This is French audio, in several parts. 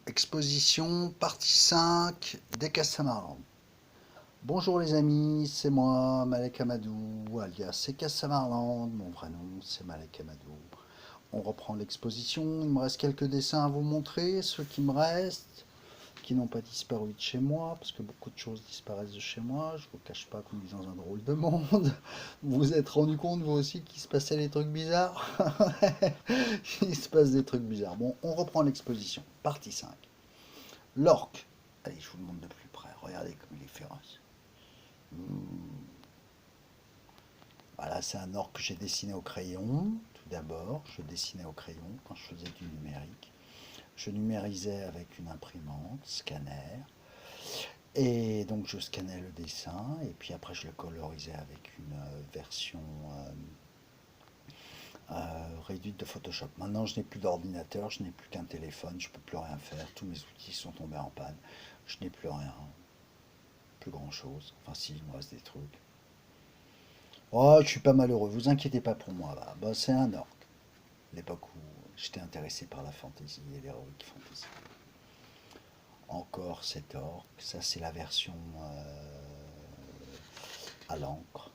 Exposition, partie 5 des Castamarlands. Bonjour les amis, c'est moi, Malek Amadou, alias c'est Castamarland, mon vrai nom c'est Malek Amadou. On reprend l'exposition, il me reste quelques dessins à vous montrer, ceux qui me restent, qui n'ont pas disparu de chez moi, parce que beaucoup de choses disparaissent de chez moi, je vous cache pas qu'on vit dans un drôle de monde. Vous vous êtes rendu compte vous aussi qu'il se passait des trucs bizarres? Il se passe des trucs bizarres. Bon, on reprend l'exposition, partie 5. L'orque. Allez, je vous le montre de plus près. Regardez comme il est féroce. Voilà, c'est un orque que j'ai dessiné au crayon. Tout d'abord, je dessinais au crayon quand je faisais du numérique. Je numérisais avec une imprimante, scanner. Et donc je scannais le dessin et puis après je le colorisais avec une version réduite de Photoshop. Maintenant je n'ai plus d'ordinateur, je n'ai plus qu'un téléphone, je ne peux plus rien faire, tous mes outils sont tombés en panne, je n'ai plus rien, plus grand chose. Enfin si, il me reste des trucs. Oh, je suis pas malheureux, vous inquiétez pas pour moi. Bah, c'est un orc. L'époque où j'étais intéressé par la fantasy et l'heroic fantasy. Encore cet orc, ça c'est la version à l'encre.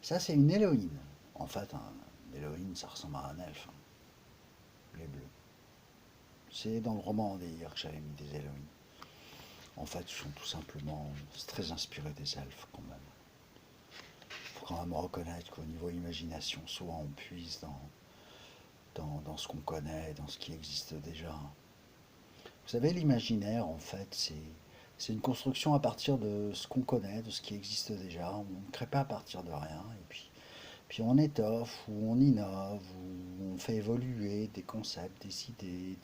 Ça c'est une Héloïne. En fait, un Héloïne ça ressemble à un elfe. Les bleus. C'est dans le roman d'ailleurs que j'avais mis des Héloïnes. En fait, ce sont tout simplement. C'est très inspiré des elfes quand même. Faut quand même reconnaître qu'au niveau imagination, souvent on puise dans ce qu'on connaît, dans ce qui existe déjà. Vous savez, l'imaginaire, en fait, c'est une construction à partir de ce qu'on connaît, de ce qui existe déjà. On ne crée pas à partir de rien. Et puis on étoffe, ou on innove, ou on fait évoluer des concepts, des idées,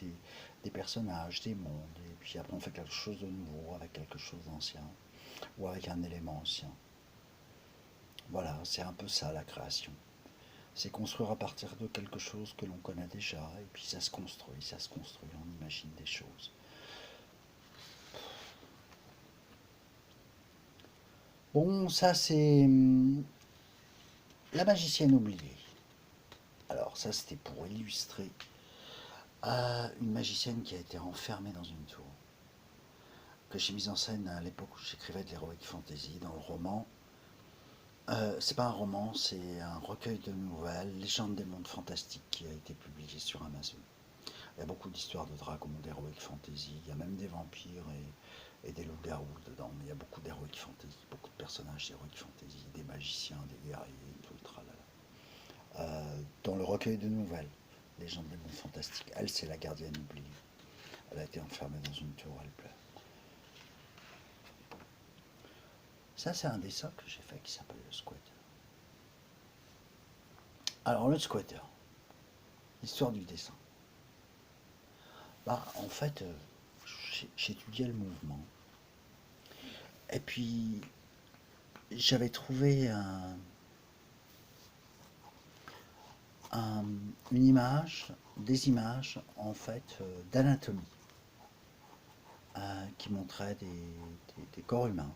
des personnages, des mondes. Et puis après, on fait quelque chose de nouveau avec quelque chose d'ancien, ou avec un élément ancien. Voilà, c'est un peu ça la création. C'est construire à partir de quelque chose que l'on connaît déjà, et puis ça se construit, on imagine des choses. Bon, ça c'est la magicienne oubliée. Alors ça c'était pour illustrer une magicienne qui a été enfermée dans une tour, que j'ai mise en scène à l'époque où j'écrivais de l'heroic fantasy dans le roman. C'est pas un roman, c'est un recueil de nouvelles, Légendes des mondes fantastiques, qui a été publié sur Amazon. Il y a beaucoup d'histoires de dragons, d'heroic fantasy, il y a même des vampires et des loups-garous dedans, mais il y a beaucoup d'heroic fantasy, beaucoup de personnages d'heroic fantasy, des magiciens, des guerriers, tout le tralala. Dans le recueil de nouvelles, Légendes des mondes fantastiques, elle c'est la gardienne oubliée. Elle a été enfermée dans une tour, elle pleure. Ça c'est un dessin que j'ai fait qui s'appelle le squatter. Alors le squatter, l'histoire du dessin. Bah en fait, j'étudiais le mouvement. Et puis j'avais trouvé une image, des images en fait d'anatomie qui montraient des corps humains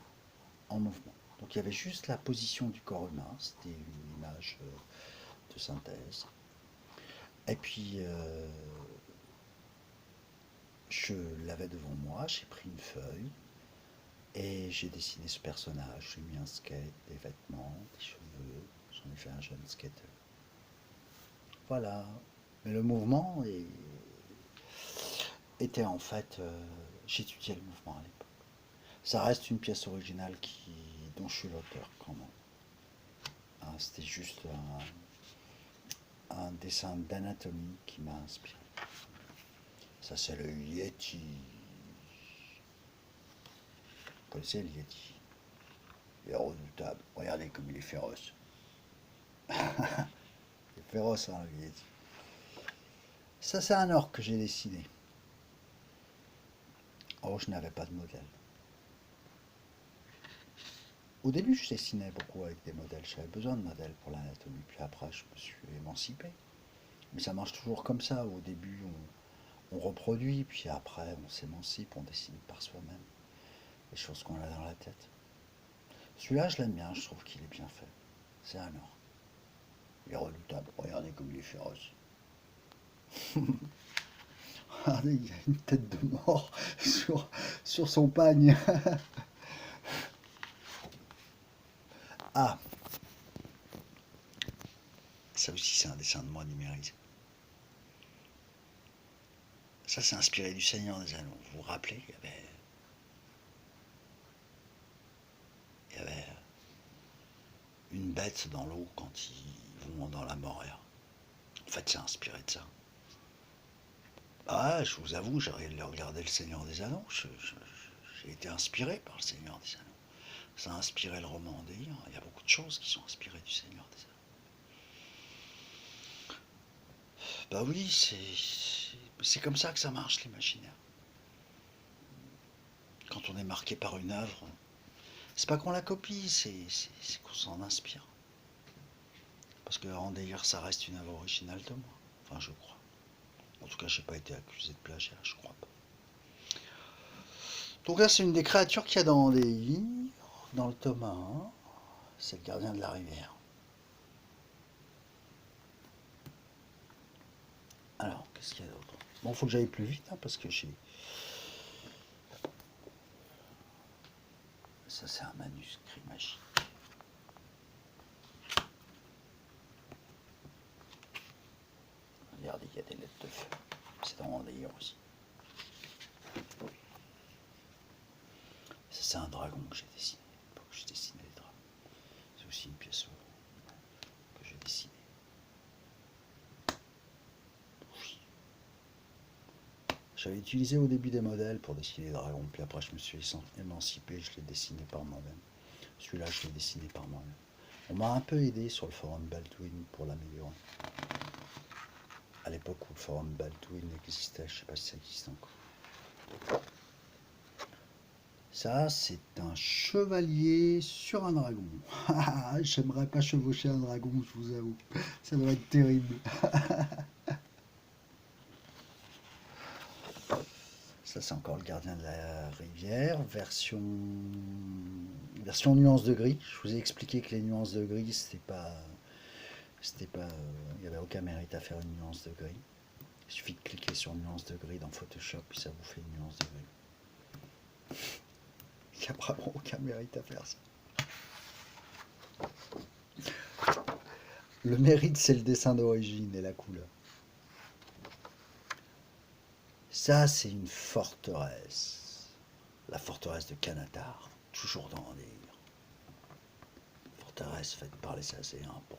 en mouvement. Donc il y avait juste la position du corps humain, c'était une image de synthèse. Et puis je l'avais devant moi, j'ai pris une feuille et j'ai dessiné ce personnage. J'ai mis un skate, des vêtements, des cheveux, j'en ai fait un jeune skater. Voilà. Mais le mouvement était en fait. J'étudiais le mouvement à l'époque. Ça reste une pièce originale dont je suis l'auteur quand même. Hein, c'était juste un dessin d'anatomie qui m'a inspiré. Ça, c'est le Yeti. Vous connaissez le Yeti? Il est redoutable. Regardez comme il est féroce. Il est féroce, hein, le Yeti. Ça, c'est un orque que j'ai dessiné. Oh, je n'avais pas de modèle. Au début, je dessinais beaucoup avec des modèles. J'avais besoin de modèles pour l'anatomie. Puis après, je me suis émancipé. Mais ça marche toujours comme ça. Au début, on reproduit. Puis après, on s'émancipe. On dessine par soi-même les choses qu'on a dans la tête. Celui-là, je l'aime bien. Je trouve qu'il est bien fait. C'est un or. Il est redoutable. Regardez comme il est féroce. Regardez, il y a une tête de mort sur son pagne. Ah, ça aussi c'est un dessin de moi numérisé. Ça c'est inspiré du Seigneur des Anneaux. Vous vous rappelez, il y avait une bête dans l'eau quand ils vont dans la Moria. En fait, c'est inspiré de ça. Ah, je vous avoue, j'ai regardé le Seigneur des Anneaux. J'ai été inspiré par le Seigneur des Anneaux. Ça a inspiré le roman d'Éir. Il y a beaucoup de choses qui sont inspirées du Seigneur des Anneaux. Bah oui, c'est comme ça que ça marche l'imaginaire. Quand on est marqué par une œuvre, c'est pas qu'on la copie, c'est qu'on s'en inspire. Parce que Andéir, ça reste une œuvre originale de moi. Enfin, je crois. En tout cas, j'ai pas été accusé de plagiat, je crois pas. Donc là, c'est une des créatures qu'il y a dans Andéir, dans le tome 1. C'est le gardien de la rivière. Alors, qu'est-ce qu'il y a d'autre? Bon, faut que j'aille plus vite, hein, parce que j'ai... Ça, c'est un manuscrit magique. Regardez, il y a des lettres de feu. C'est dans Andéir aussi. Ça, c'est un dragon que j'ai dessiné. Pas que je dessinais les dragons. C'est aussi une pièce que j'ai dessinée. Oui. J'avais utilisé au début des modèles pour dessiner les dragons, puis après je me suis émancipé, je l'ai dessiné par moi-même. Celui-là, je l'ai dessiné par moi-même. On m'a un peu aidé sur le forum Baldwin pour l'améliorer. À l'époque où le forum Baldwin existait, je ne sais pas si ça existe encore. Ça, c'est un chevalier sur un dragon. J'aimerais pas chevaucher un dragon, je vous avoue. Ça doit être terrible. Ça, c'est encore le gardien de la rivière, version nuance de gris. Je vous ai expliqué que les nuances de gris, il n'y avait aucun mérite à faire une nuance de gris. Il suffit de cliquer sur nuance de gris dans Photoshop, puis ça vous fait une nuance de gris. Il n'y a vraiment aucun mérite à faire ça. Le mérite, c'est le dessin d'origine et la couleur. Ça, c'est une forteresse. La forteresse de Kanatar, toujours dans les forteresse faite par les Sacéens pour